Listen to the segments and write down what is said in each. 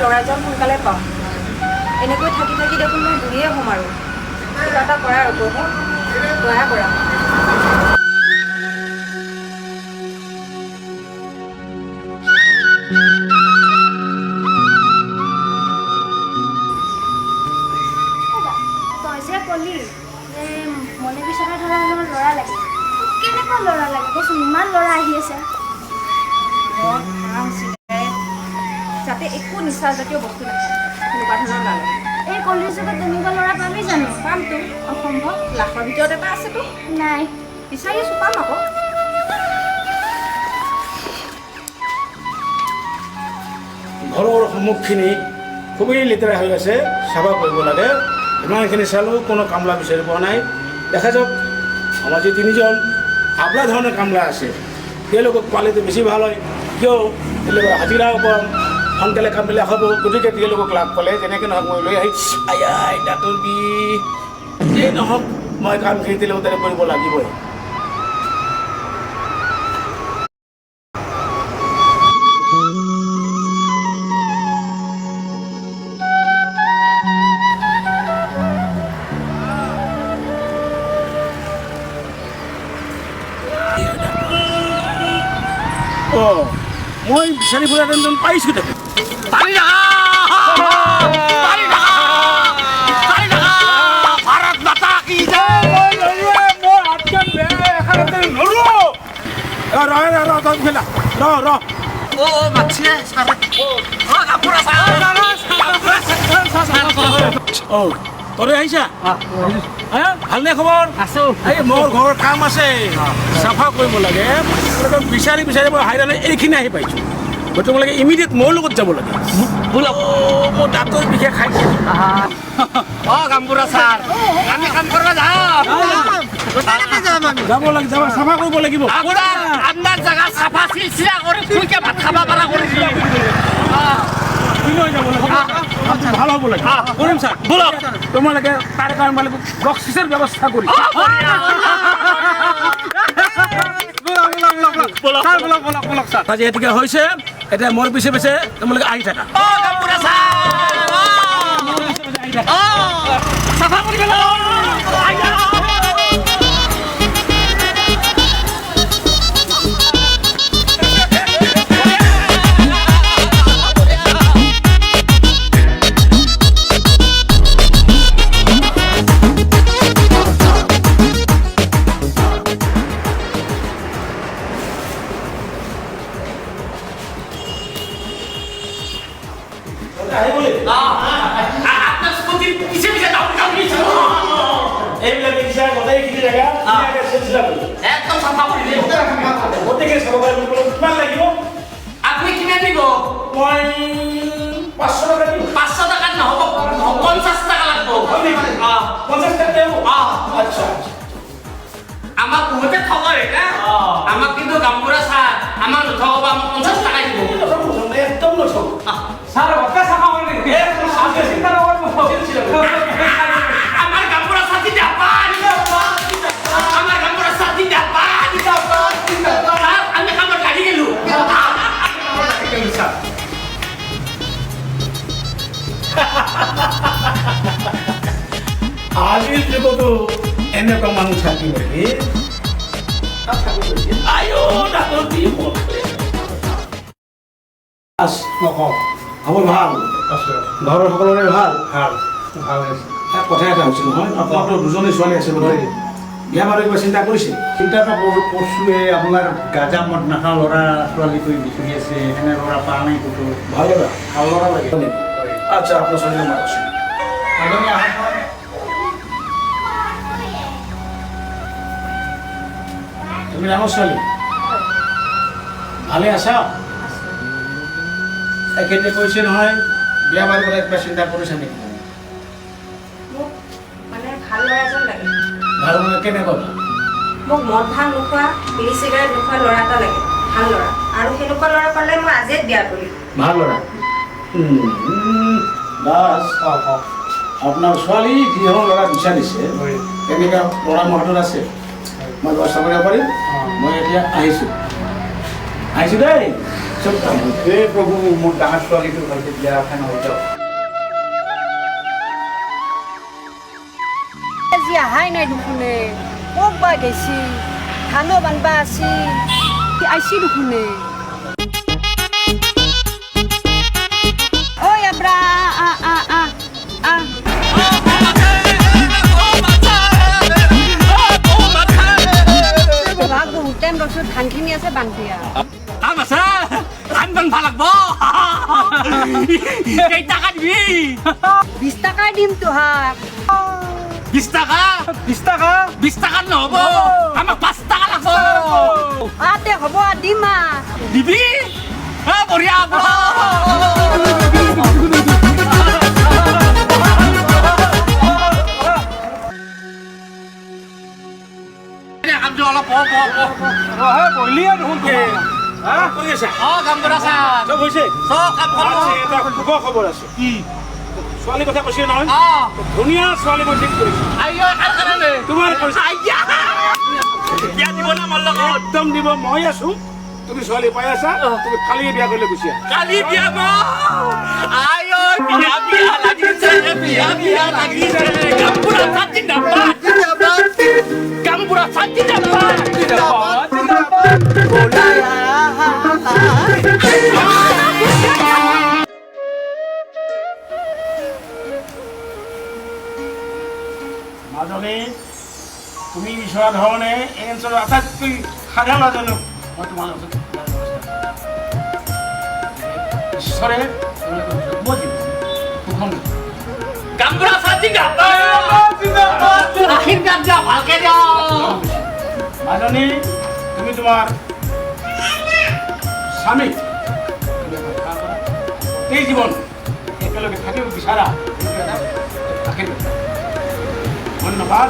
ল'ৰাজন সোনকালে পাওঁ এনেকৈ থাকি থাকি দেখোন মই বুঢ়ীয়ে হ'ম আৰু কিবা এটা কৰা আৰু প্ৰভু দয়া কৰা তই যে ক'লি যে মনে বিচৰা ধৰা মোৰ ল'ৰা লাগে কেনেকুৱা ল'ৰা লাগে কচোন ইমান ল'ৰা আহি আছে যাতে একো নিচাজাতীয় বস্তু নাখায় সেনেকুৱা ধৰণৰ নালাগে এই কলিৰ যুগত তেনেকুৱা ল'ৰা পাবি জানো পামতো অসম্ভৱ লাখৰ ভিতৰত এটা আছেতো নাই বিচাৰি আছোঁ পাম আকৌ ঘৰৰ সন্মুখখিনি খুবেই লেতেৰা হৈ আছে চাফা কৰিব লাগে ইমানখিনি চালোঁ কোনো কামলা বিচাৰি পোৱা নাই দেখা যাওক আমাৰ যে তিনিজন আবলা ধৰণৰ কামলা আছে তেওঁলোকক পালেতো বেছি ভাল হয় কিয় তেওঁলোকৰ হাজিৰাও কম সোনকালে কামবিলাক হ'ব গতিকে তেওঁলোকক লাভ পালে যেনেকৈ নহওক মই লৈ আহি আই দাঁতৰ বিষ যিয়ে নহওক মই কামখিনি তেওঁলোকে কৰিব লাগিবই মই বিচাৰি ফুৰা যেন পাইছোঁ দেখোন ভাৰত মাতা কি তই আহিছা ভালনে খবৰ আছো এই মোৰ ঘৰৰ কাম আছে চাফা কৰিব লাগে বিচাৰি বিচাৰি মই হাইৰাণে এইখিনি আহি পাইছোঁ তোমালোকে ইমিডিয়েট মোৰ লগত যাব লাগে মোৰ দাঁতৰ বিষে খাইছে গামবুঢ়া ছাৰ আমি কাম কৰিব যাব লাগে যাব চাফা কৰিব লাগিব আপোনাৰ জেগা চাফা চিলচিলা কৰি ফুলকে ভাত খাব পাৰা কৰিছিল ভাল হ'ব লাগে কৰিম ছাৰ বলক তোমালোকে তাৰ কাৰণে মানে বক্সিছৰ ব্যৱস্থা কৰি যিহেতুকে হৈছে এতিয়া মোৰ পিছে পিছে তোমালোকে আহি থাকা চাফা কৰি একদম চাফা কৰি দিব গতিকে চাব কিমান লাগিব আপুনি কিমান দিব মই 500 টকা দিম 500 টকাত নহ'ব 50 টকা লাগিব 50 টকা দিব আচ্ছা আমাক বহুতে ঠগায় না আমাক কিন্তু গামবুঢ়া ছাৰ আমাক নঠগাব আমাক 50 টকা দিব একদম নঠগ ছাৰ অকা চাফা কৰি চিন্তা নকৰিব আমাৰ গামবুঢ়া ছাতি জাপান আমাৰ গামবুঢ়া ছাতি জাপান আমি কামত লাগি গেলো আজিৰ যুগতো এনেকুৱা মানুহ থাকিব নেকি আয়ো দাঁতৰ বিষ খবৰ ভাল ঘৰৰ সকলোৰে ভাল কথা এটা হৈছে নহয় আপোনাৰতো দুজনী ছোৱালী আছে বোলে বিয়া বাৰু কিবা চিন্তা কৰিছে চিন্তা এটা কৰিছোৱে আপোনাৰ গাজা মদ নাখা ল'ৰা ছোৱালী কৰি বিচাৰি আছে এনে ল'ৰা পা নাই ক'তো ভাল ল'ৰা ভাল ল'ৰা লাগে আচ্ছা আপোনাৰ ছোৱালীৰ মাত আছে তুমি ডাঙৰ ছোৱালী ভালে আছা এখেতে কৈছে নহয় বিয়া বাৰ কথা কিবা চিন্তা কৰিছা নেকি মোক মানে ভাল ল'ৰা এজন লাগে ভাল মানে কেনেকুৱা মোক মদ ভাং নোখোৱা বিড়ি চিগাৰেট নোখোৱা ল'ৰা এটা লাগে ভাল ল'ৰা আৰু সেনেকুৱা ল'ৰা পালে মই আজিয়ে বিয়া কৰিম ভাল ল'ৰা দাস আপোনাৰ ছোৱালী যিখন ল'ৰা বিচাৰিছে তেনেকুৱা ল'ৰা মোৰ হাতত আছে মই ব্যৱস্থা কৰিব পাৰিম মই এতিয়া আহিছোঁ দেই চব কাম হে প্ৰভু মোৰ ডাঙৰ ছোৱালীটো ভালকে বিয়া খাই হৈ যাওক আজি আহাই নাই দুখোনে ক'ত বা গেছি ধানো বানবা আছি আইছি দুখোনে ঐ আব্ৰা বহুত টাইম ৰখছো ধানখিনি আছে বান্ধিয়া কাম আছে কাম বান্ধা লাগব কেইটাকা দিবি 20 টাকা দিম তোহাক 20 টাকা 20 টাকা নহ'ব আমাক 5 টাকা লাগব দে হ'ব দিম দিবি বঢ়িয়া অলপ কৰি আছে কাম কৰা চব হৈছে চব কাম এটা শুভ খবৰ আছে কি ছোৱালী কথা কৈছে নহয় অ ধুনীয়া ছোৱালী মই ঠিক কৰিছোঁ আইয়া কাৰ কাৰণে তোমাৰ কৈছে আইয়া বিয়া দিব না মোৰ লগত একদম দিব মই আছো তুমি ছোৱালী পাই আছা তুমি কালি বিয়া কৰিলে গুচি আহা কালি বিয়া আইও বিয়া লাগিছে বিয়া লাগিছে কামপুৰা সাথী ডাব্বাত কামপুৰা সাথী ডাব্বাত মাজনী তুমি বিচৰা ধৰণে এই অঞ্চলৰ আটাইতকৈ সাধাৰণ এজনক মই তোমাৰ ওচৰত ঈশ্বৰে তোমালোকক দিব সুখম কামপুৰা সাথী ডাব্বাত আশীৰ্বাদ দিয়া ভালকে দিয়া মাজনী তুমি তোমাৰ স্বামী এই জীৱন একেলগে থাকিব বিচাৰা আশীৰ্বাদ ধন্যবাদ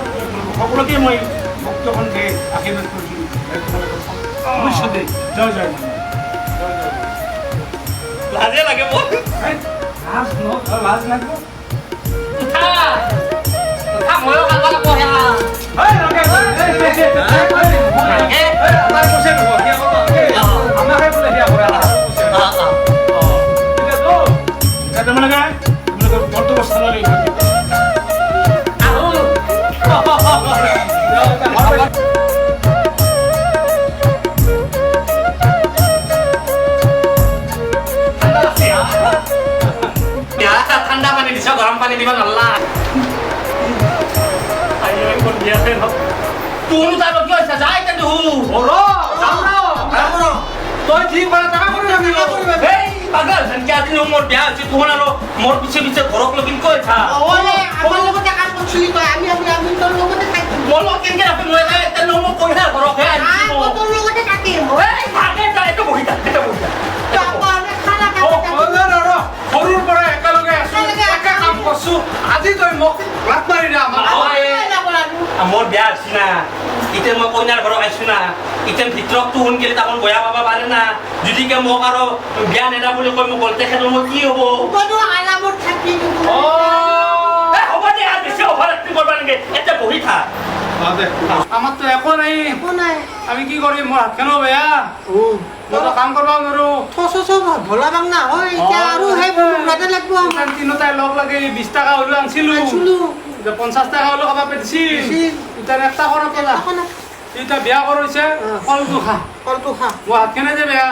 সকলোকে মই ভক্ত কণ্ঠে আশীৰ্বাদ কৰিছোঁ ভৱিষ্যতে জয় জয় লাজে লাগে মোক লাজ লাগিব উঠা ময়ো কাম লাগব তোমালোকে বৰ্তমান স্থানলৈ ঠাণ্ডা পানী দিছ গৰম পানী দিব নালা তোৰ তাৰ কি হৈছে যাই কিন্তু তই ঠিক মানে টাকা কৰি এই পাগল যেনকে আজি মোৰ বিয়া হৈছে তোৰ আৰু মোৰ পিছে পিছে ঘৰক লগিন কৈ থা মোৰ লগত কেনেকে ৰাখি মই তেনে মোক কৈ থা ঘৰকহে এইটো বহি থাক সৰুৰ পৰা একেলগে আছো একে কাম কৰছো আজি তই মোক লাগ মাৰি দে মোৰ বিয়া হৈছে না এতিয়া মই কইনাৰ ঘৰত আহিছো না এতিয়া ভিতৰত তো শুন গেলে তাকোন বয়া পাবা পাৰে না যদিকে মোক আৰু বিয়া নেদা বুলি কৈ মোক গলতে খেলো মই কি হ'ব হ'ব দে আৰু বেছি অভাৰ এক্টিং কৰিব লাগে এতিয়া বহি থাক আমার তো একো নাই আমি কি করি মোর হাত কেন বেয়া মই তো কাম করবা নোৱাৰো ভোলা বাংলা হয় এতিয়া আৰু সেই লাগে লাগব তিনিটাই লগ লাগি 20 টাকা হলেও আনছিলো 50 টাকা হলেও খাবা পেছি এতিয়া একটা কৰা পেলা এতিয়া বিয়া কৰিছে কলটো খা মই হাত কেনে যে বেয়া